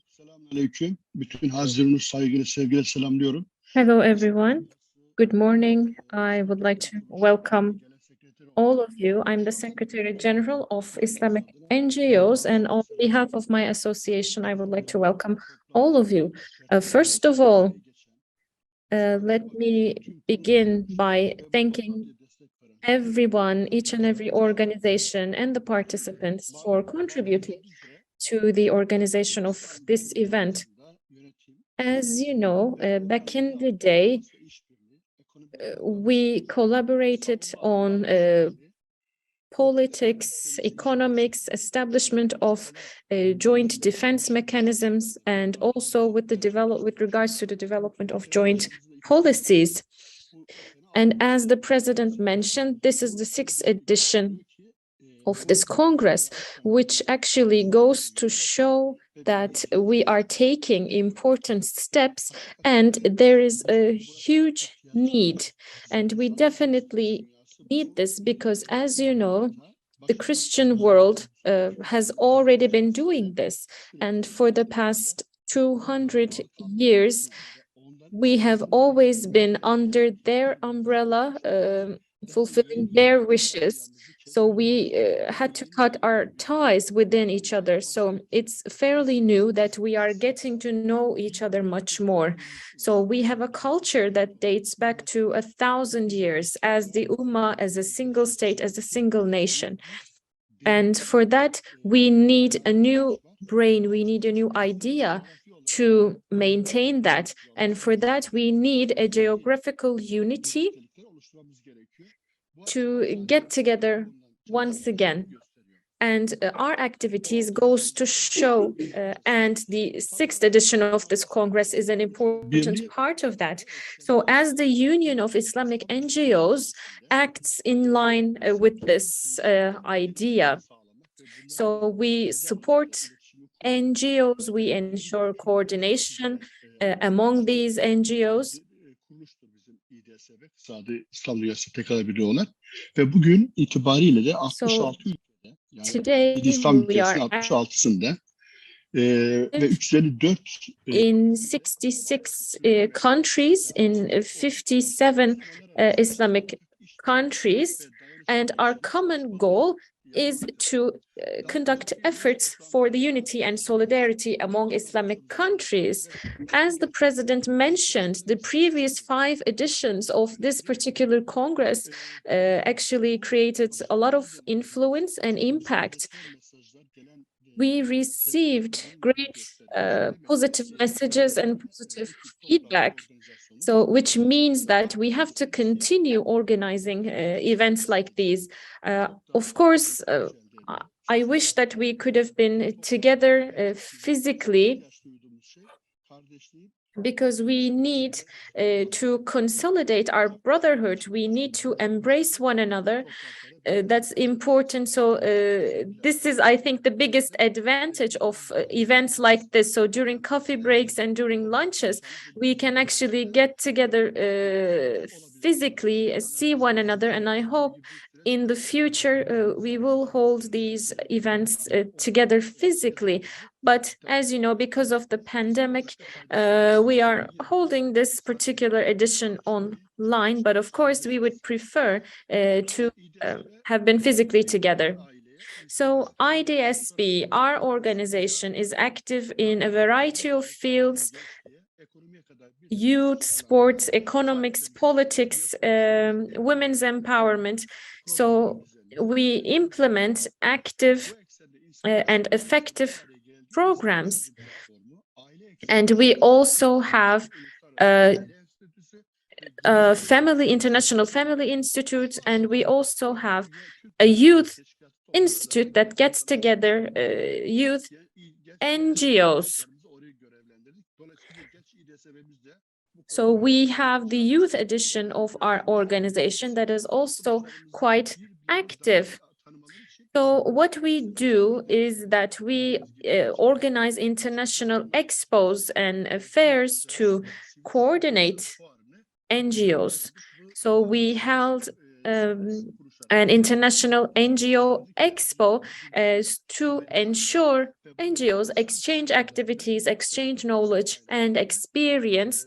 Selamünaleyküm. Bütün Hazirunuz saygıyla, sevgiyle selamlıyorum. Hello, everyone. Good morning. I would like to welcome all of you. I'm the Secretary General of Islamic NGOs, and on behalf of my association, I would like to welcome all of you. First of all, let me begin by thanking everyone, each and every organization and the participants for contributing to the organization of this event. As you know, back in the day, we collaborated on politics, economics, establishment of joint defense mechanisms, and also with regards to the development of joint policies. And as the president mentioned, this is the 6th edition of this Congress, which actually goes to show that we are taking important steps and there is a huge need. And we definitely need this because, as you know, the Christian world has already been doing this. And for the past 200 years, we have always been under their umbrella, fulfilling their wishes. So we had to cut our ties within each other. So it's fairly new that we are getting to know each other much more. So we have a culture that dates back to 1,000 years as the Ummah, as a single state, as a single nation. And for that, we need a new brain, we need a new idea to maintain that. And for that, we need a geographical unity to get together once again. And our activities goes to show, and the 6th edition of this Congress is an important part of that. So as the Union of Islamic NGOs acts in line with this idea. So we support NGOs, we ensure coordination among these NGOs. İslam Dünyası Pekala Birliği olarak ve bugün itibariyle de 66 ülkede, yani İslam ülkesinin 66'sında ve 354 in 66 countries, in 57 Islamic countries, and our common goal is to conduct efforts for the unity and solidarity among Islamic countries. As the president mentioned, the previous 5 editions of this particular Congress actually created a lot of influence and impact. We received great positive messages and positive feedback. So, which means that we have to continue organizing events like these. Of course, I wish that we could have been together physically, because we need to consolidate our brotherhood. We need to embrace one another. That's important. So this is, I think, the biggest advantage of events like this. So during coffee breaks and during lunches, we can actually get together physically, see one another. And I hope in the future, we will hold these events together physically. But as you know, because of the pandemic, we are holding this particular edition online. But of course, we would prefer to have been physically together. So IDSB, our organization, is active in a variety of fields: youth, sports, economics, politics, women's empowerment. So we implement active and effective programs. And we also have International Family Institute, and we also have a youth institute that gets together youth NGOs. So we have the youth edition of our organization that is also quite active. So what we do is that we organize international expos and fairs to coordinate NGOs. So we held an international NGO expo to ensure NGOs exchange activities, exchange knowledge and experience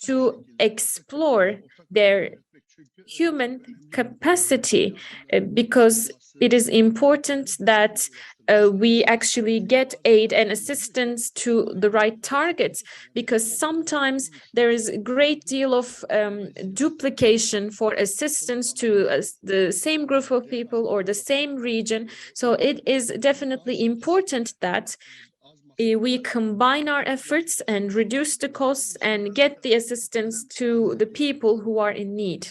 to explore their human capacity, because it is important that we actually get aid and assistance to the right targets, because sometimes there is a great deal of duplication for assistance to the same group of people or the same region. So it is definitely important that we combine our efforts and reduce the costs and get the assistance to the people who are in need.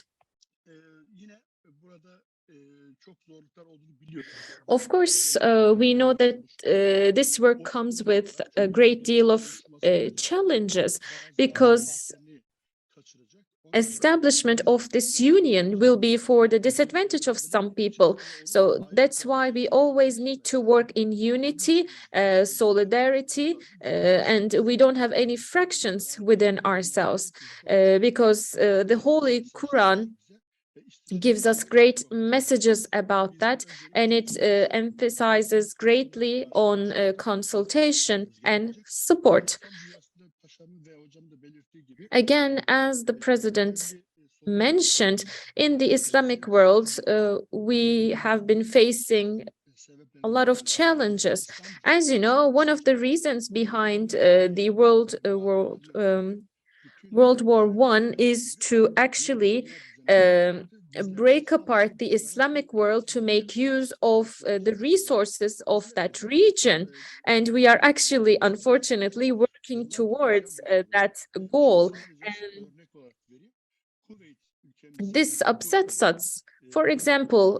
Of course, we know that this work comes with a great deal of challenges, because establishment of this union will be for the disadvantage of some people. So that's why we always need to work in unity, solidarity, and we don't have any fractions within ourselves, because the Holy Quran gives us great messages about that, and it emphasizes greatly on consultation and support. Again, as the president mentioned, in the Islamic world, we have been facing a lot of challenges. As you know, one of the reasons behind the World War I is to actually break apart the Islamic world to make use of the resources of that region. And we are actually, unfortunately, working towards that goal. And this upsets us. For example,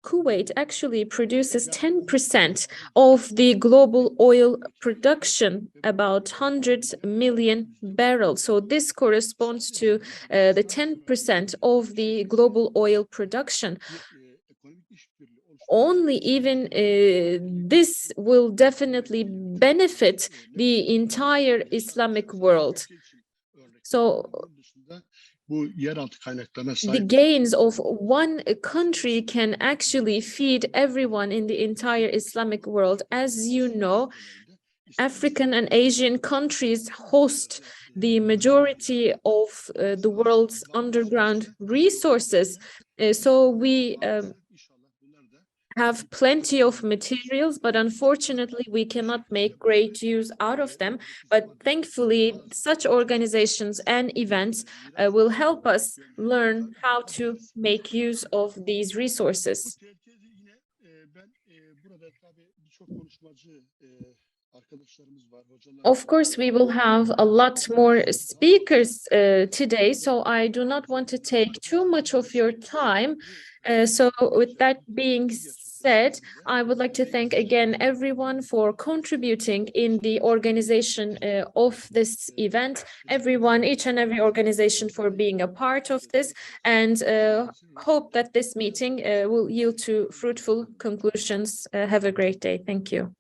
Kuwait actually produces 10% of the global oil production, about 100 million barrels. So this corresponds to the 10% of the global oil production. Only even this will definitely benefit the entire Islamic world. So the gains of one country can actually feed everyone in the entire Islamic world. As you know, African and Asian countries host the majority of the world's underground resources. So we have plenty of materials, but unfortunately we cannot make great use out of them. But thankfully, such organizations and events will help us learn how to make use of these resources. Of course, we will have a lot more speakers today, so I do not want to take too much of your time. So with that being said, I would like to thank again everyone for contributing in the organization of this event, everyone, each and every organization for being a part of this, and hope that this meeting will yield to fruitful conclusions. Have a great day. Thank you.